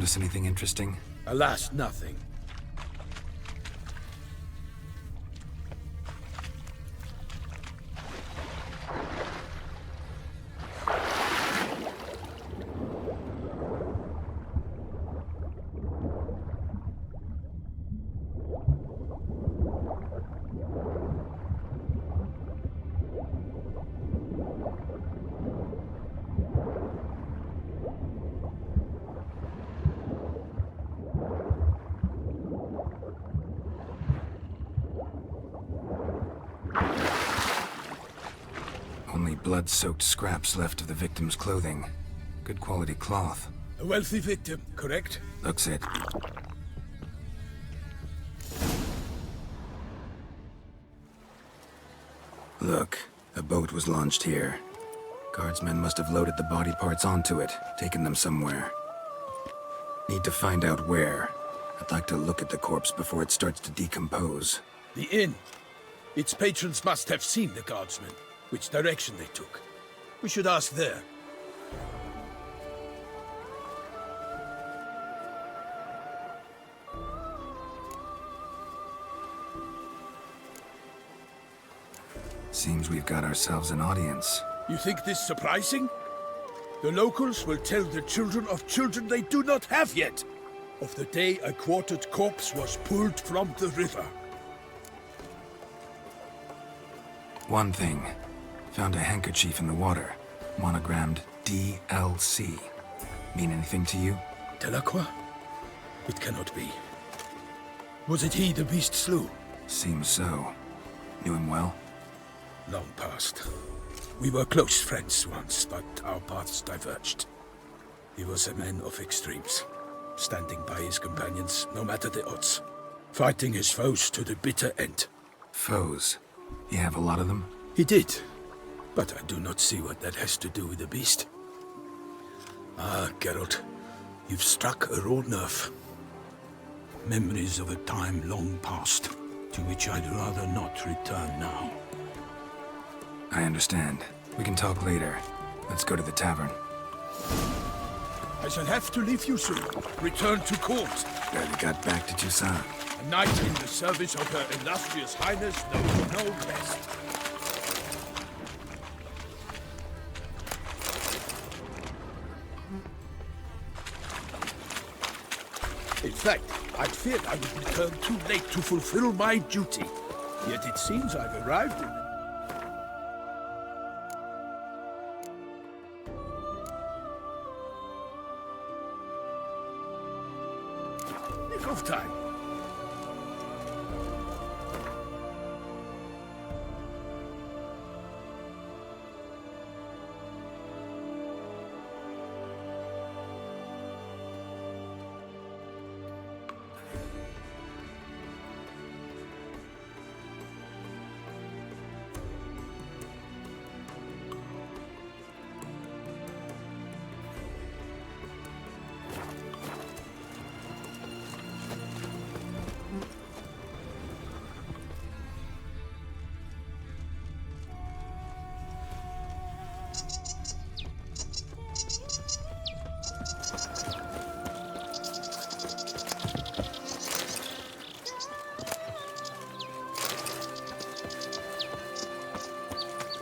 Notice anything interesting? Alas, nothing. Only blood-soaked scraps left of the victim's clothing. Good quality cloth. A wealthy victim, correct? Looks it. Look, a boat was launched here. Guardsmen must have loaded the body parts onto it, taken them somewhere. Need to find out where. I'd like to look at the corpse before it starts to decompose. The inn. Its patrons must have seen the guardsmen, which direction they took. We should ask there. Seems we've got ourselves an audience. You think this surprising? The locals will tell the children of children they do not have yet, of the day a quartered corpse was pulled from the river. One thing. Found a handkerchief in the water. Monogrammed DLC. Mean anything to you? Delacroix? It cannot be. Was it he the beast slew? Seems so. Knew him well? Long past. We were close friends once, but our paths diverged. He was a man of extremes, standing by his companions no matter the odds, fighting his foes to the bitter end. Foes? You have a lot of them? He did, but I do not see what that has to do with the beast. Ah, Geralt, you've struck a raw nerve. Memories of a time long past, to which I'd rather not return now. I understand. We can talk later. Let's go to the tavern. I shall have to leave you soon. Return to court. Barely got back to Toussaint. A knight in the service of Her Illustrious Highness knows no best. In fact, I feared I would return too late to fulfill my duty. Yet it seems I've arrived in nick of time.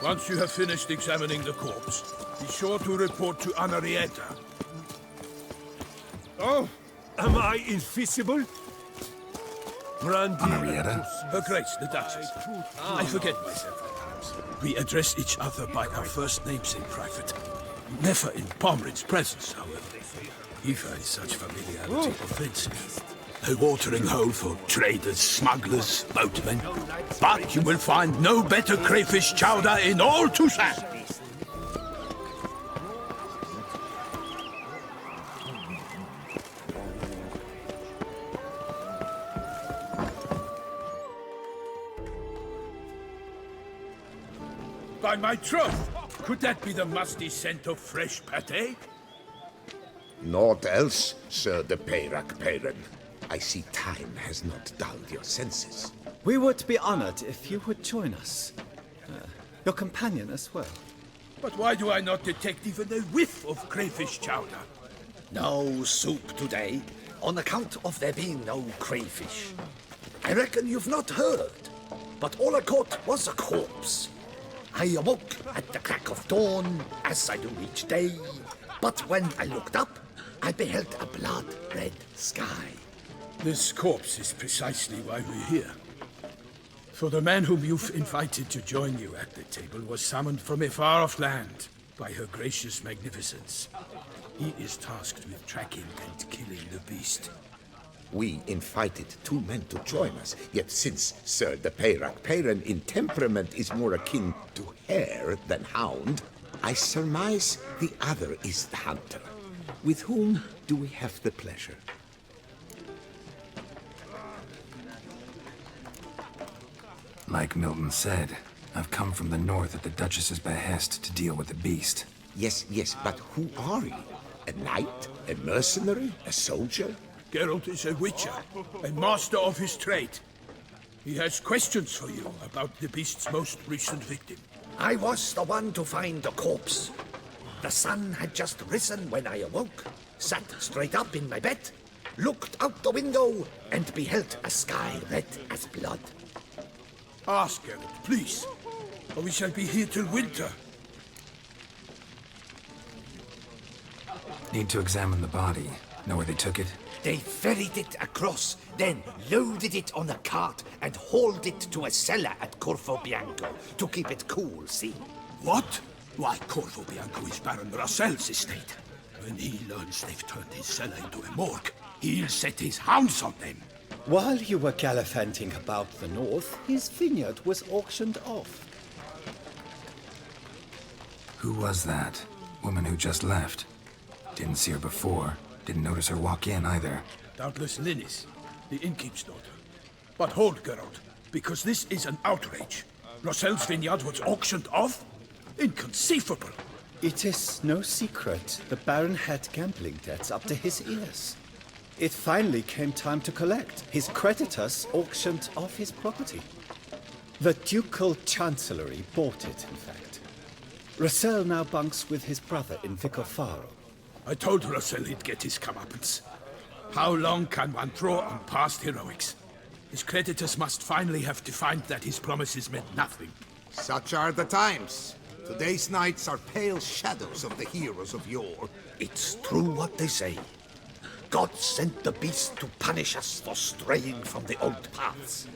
Once you have finished examining the corpse, be sure to report to Henrietta. Oh, am I invisible? Brandy. Henrietta? Her Grace, the Duchess. I forget myself at times. We address each other by our first names in private. Never in Pomrin's presence, however. He finds such familiarity offensive. A watering hole for traders, smugglers, boatmen. But you will find no better crayfish chowder in all Toussaint. By my troth, could that be the musty scent of fresh pâté? Naught else, Sir de Peyrac Peyran. I see time has not dulled your senses. We would be honored if you would join us. Your companion as well. But why do I not detect even a whiff of crayfish chowder? No soup today, on account of there being no crayfish. I reckon you've not heard, but all I caught was a corpse. I awoke at the crack of dawn, as I do each day, but when I looked up, I beheld a blood-red sky. This corpse is precisely why we're here. For the man whom you've invited to join you at the table was summoned from a far-off land by her gracious magnificence. He is tasked with tracking and killing the beast. We invited two men to join us, yet since Sir the Peyrac Peyran in temperament is more akin to hare than hound, I surmise the other is the hunter. With whom do we have the pleasure? Like Milton said, I've come from the north at the Duchess's behest to deal with the beast. Yes, but who are you? A knight? A mercenary? A soldier? Geralt is a witcher, a master of his trade. He has questions for you about the beast's most recent victim. I was the one to find the corpse. The sun had just risen when I awoke, sat straight up in my bed, looked out the window, and beheld a sky red as blood. Ask Geralt, please, or we shall be here till winter. Need to examine the body. Know where they took it? They ferried it across, then loaded it on a cart and hauled it to a cellar at Corvo Bianco to keep it cool, see? What? Why, Corvo Bianco is Baron Russell's estate. When he learns they've turned his cellar into a morgue, he'll set his hounds on them. While you were gallivanting about the north, his vineyard was auctioned off. Who was that? Woman who just left. Didn't see her before. Didn't notice her walk in either. Doubtless Linnis, the innkeep's daughter. But hold, Geralt, because this is an outrage. Russell's vineyard was auctioned off? Inconceivable! It is no secret the Baron had gambling debts up to his ears. It finally came time to collect. His creditors auctioned off his property. The Ducal Chancellery bought it, in fact. Russell now bunks with his brother in Vicofaro. I told Russell he'd get his comeuppance. How long can one draw on past heroics? His creditors must finally have defined that his promises meant nothing. Such are the times. Today's knights are pale shadows of the heroes of yore. It's true what they say. God sent the beast to punish us for straying from the old paths.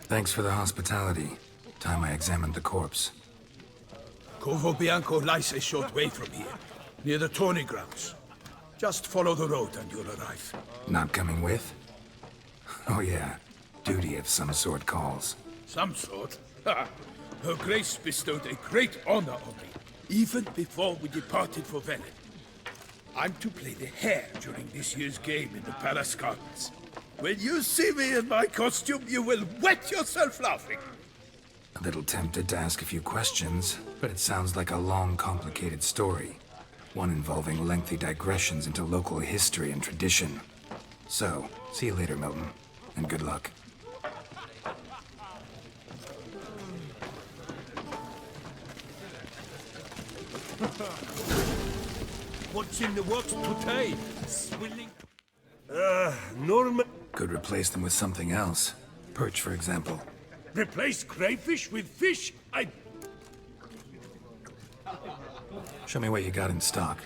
Thanks for the hospitality. Time I examined the corpse. Corvo Bianco lies a short way from here, near the tourney grounds. Just follow the road and you'll arrive. Not coming with? Oh yeah, duty of some sort calls. Some sort? Ha! Her Grace bestowed a great honor on me, even before we departed for Velen. I'm to play the hare during this year's game in the Palace Gardens. When you see me in my costume, you will wet yourself laughing. A little tempted to ask a few questions, but it sounds like a long, complicated story. One involving lengthy digressions into local history and tradition. So, see you later, Milton, and good luck. What's in the works today? Swilling. Norman. Could replace them with something else. Perch, for example. Replace crayfish with fish? Show me what you got in stock.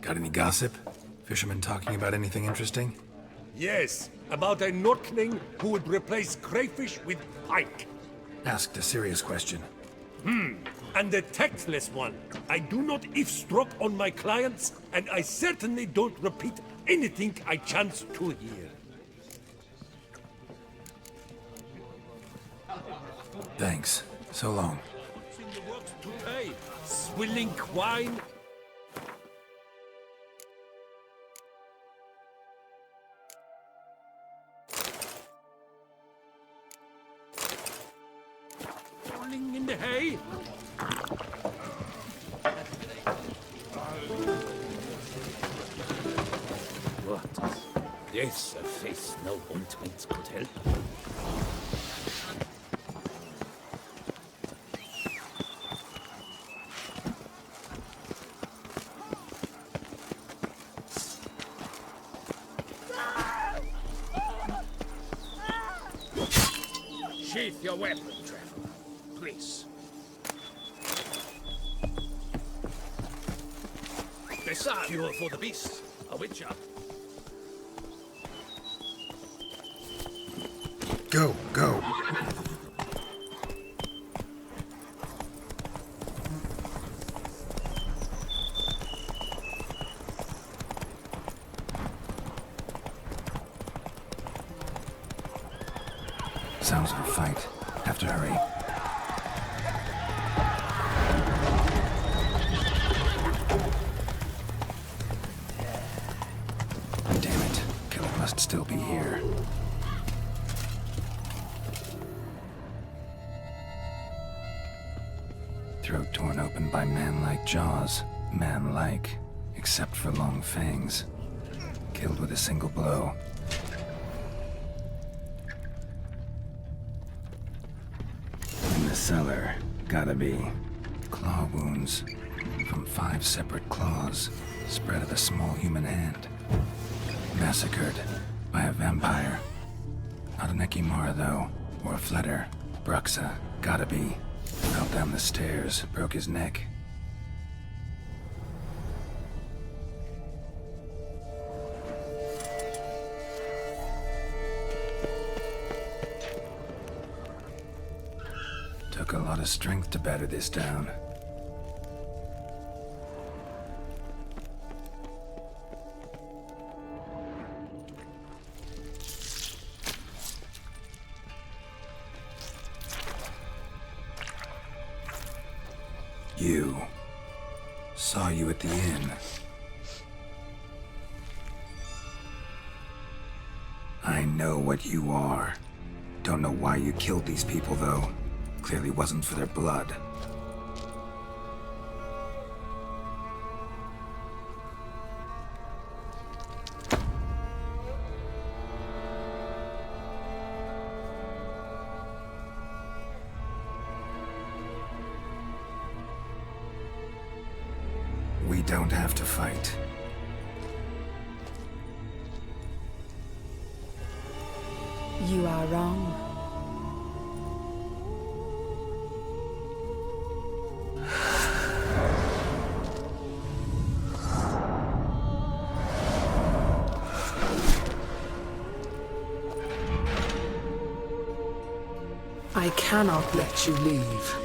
Got any gossip? Fishermen talking about anything interesting? Yes, about a Norkling who would replace crayfish with pike. Asked a serious question. And the tactless one. I do not eavesdrop on my clients, and I certainly don't repeat anything I chance to hear. Thanks. So long. What's in the works today? Swilling wine? Falling in the hay? What? This a face no ointment could help. Sheath your weapon, Trevor. Please. Decide. Fuel for the beast. A witcher. Go, go. Sounds of a fight. Have to hurry. Damn it. Killer must still be here. Throat torn open by man-like jaws. Man-like, except for long fangs. Killed with a single blow. In the cellar, gotta be claw wounds from 5 separate claws, spread of a small human hand. Massacred by a vampire. Not an Ekimara, though, or a Fletter. Bruxa, gotta be. Fell down the stairs, broke his neck. Took a lot of strength to batter this down. You. Saw you at the inn. I know what you are. Don't know why you killed these people, though. Clearly wasn't for their blood. We don't have to fight. You are wrong. I cannot let you leave.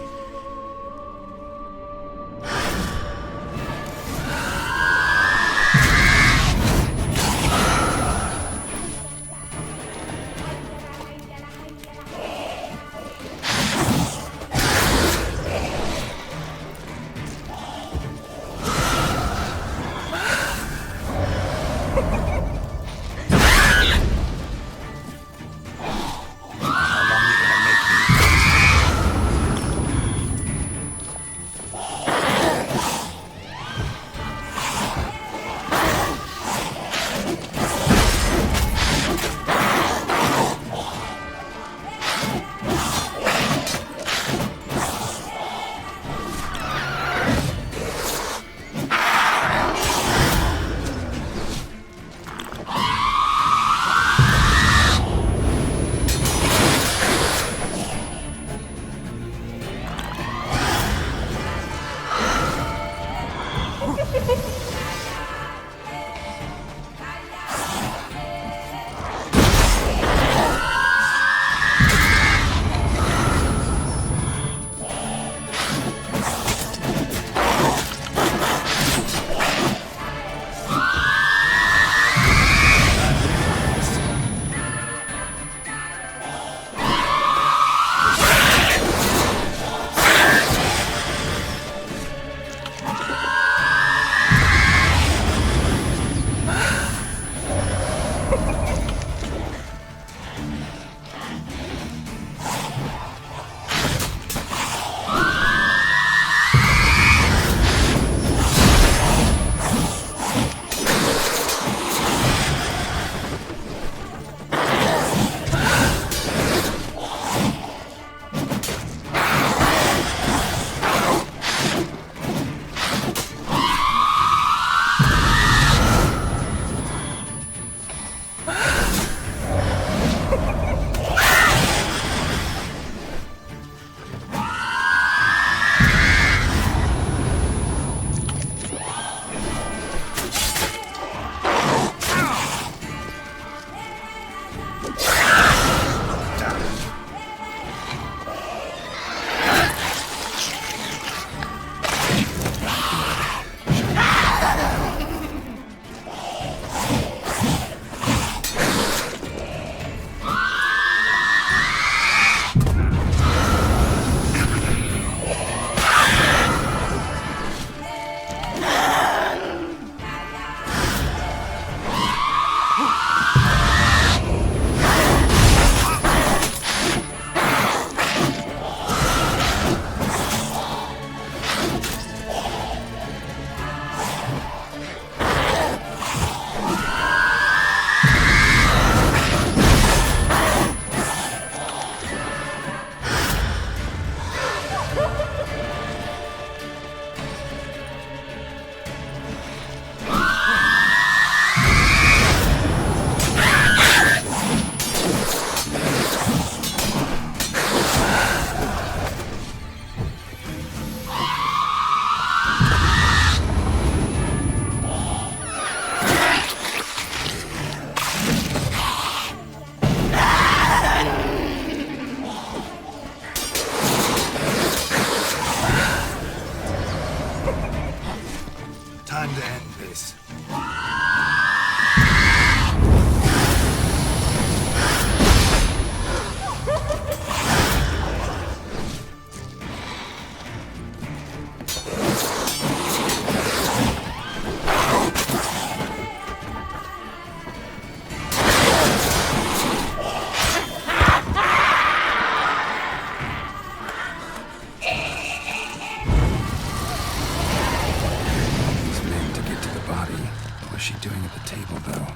table, though.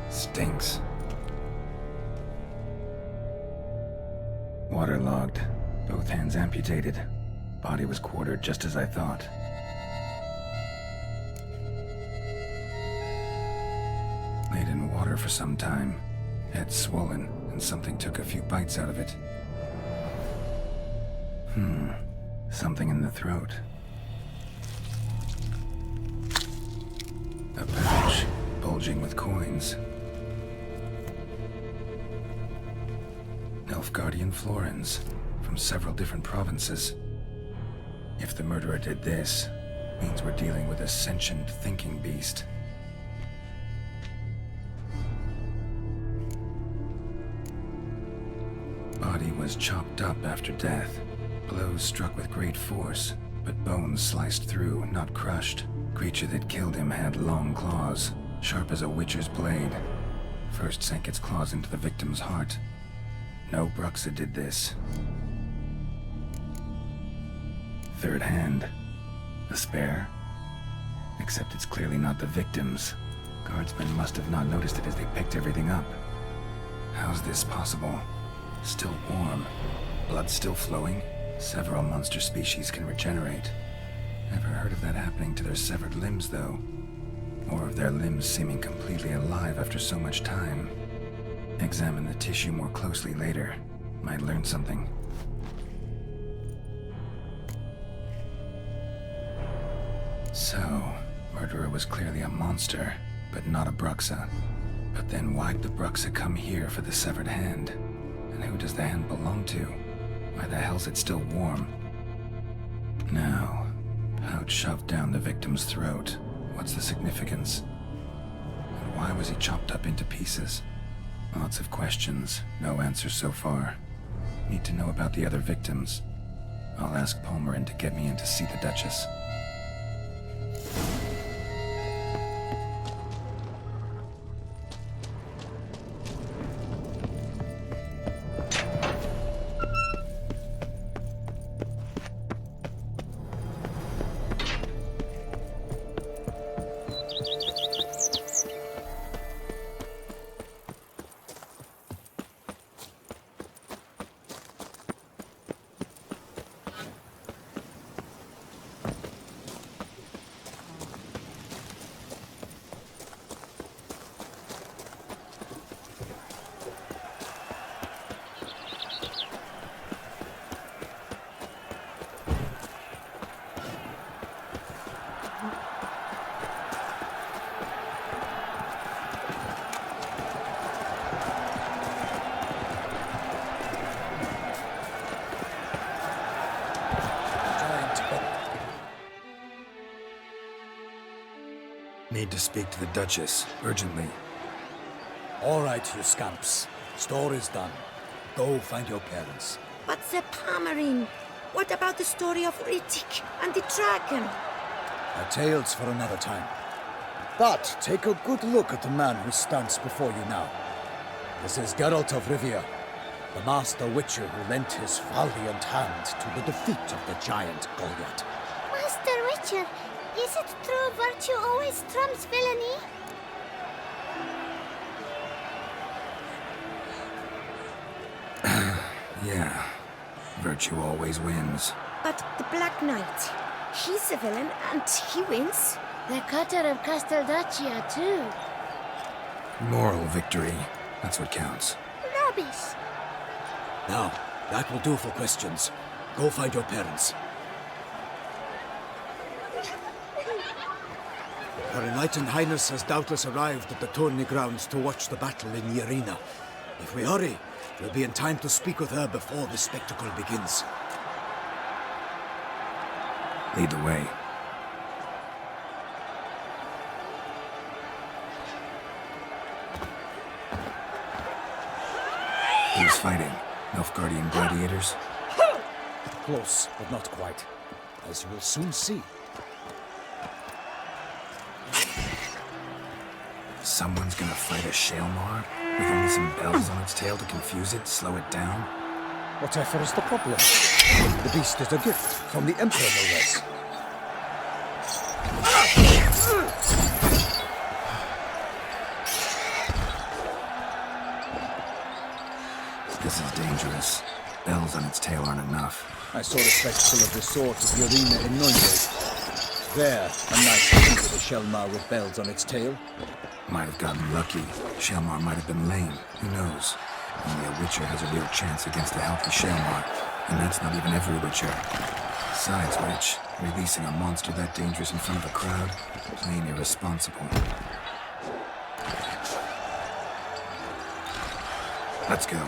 Stinks. Waterlogged. Both hands amputated. Body was quartered just as I thought. Laid in water for some time. Head swollen, and something took a few bites out of it. Something in the throat. A pouch, bulging with coins. Nilfgaardian florins, from several different provinces. If the murderer did this, means we're dealing with a sentient thinking beast. Body was chopped up after death. Blows struck with great force, but bones sliced through, not crushed. Creature that killed him had long claws, sharp as a witcher's blade. First sank its claws into the victim's heart. No Bruxa did this. Third hand. A spare? Except it's clearly not the victim's. Guardsmen must have not noticed it as they picked everything up. How's this possible? Still warm. Blood still flowing? Several monster species can regenerate. Never heard of that happening to their severed limbs, though. Or of their limbs seeming completely alive after so much time. Examine the tissue more closely later. Might learn something. So, murderer was clearly a monster, but not a Bruxa. But then why'd the Bruxa come here for the severed hand? And who does the hand belong to? Why the hell's it still warm? Now, pouch shoved down the victim's throat. What's the significance? And why was he chopped up into pieces? Lots of questions, no answers so far. Need to know about the other victims. I'll ask Palmerin to get me in to see the Duchess. Need to speak to the Duchess, urgently. All right, you scamps. Story's done. Go find your parents. But Sir Palmerin, what about the story of Riddick and the dragon? A tale's for another time. But take a good look at the man who stands before you now. This is Geralt of Rivia, the master witcher who lent his valiant hand to the defeat of the giant Goliath. Master Witcher, is it true virtue always trumps villainy? Yeah, virtue always wins. But the Black Knight, he's a villain and he wins. The cutter of Casteldaccia, too. Moral victory, that's what counts. Rubbish. Now, that will do for questions. Go find your parents. Her Enlightened Highness has doubtless arrived at the tourney grounds to watch the battle in the arena. If we hurry, we'll be in time to speak with her before the spectacle begins. Lead the way. Who's fighting? Nilfgaardian gladiators? Close, but not quite. as you will soon see. Someone's gonna fight a Shaelmar with only some bells on its tail to confuse it, slow it down? Whatever is the problem? The beast is a gift from the Emperor, no less. This is dangerous. Bells on its tail aren't enough. I saw the spectacle of the sword of Yorina in Noinway. There, a knight defeated a Shaelmar with bells on its tail. Might have gotten lucky. Shaelmar might have been lame. Who knows? Only a Witcher has a real chance against a healthy Shaelmar. And that's not even every Witcher. Besides which, releasing a monster that dangerous in front of a crowd? Plain irresponsible. Let's go.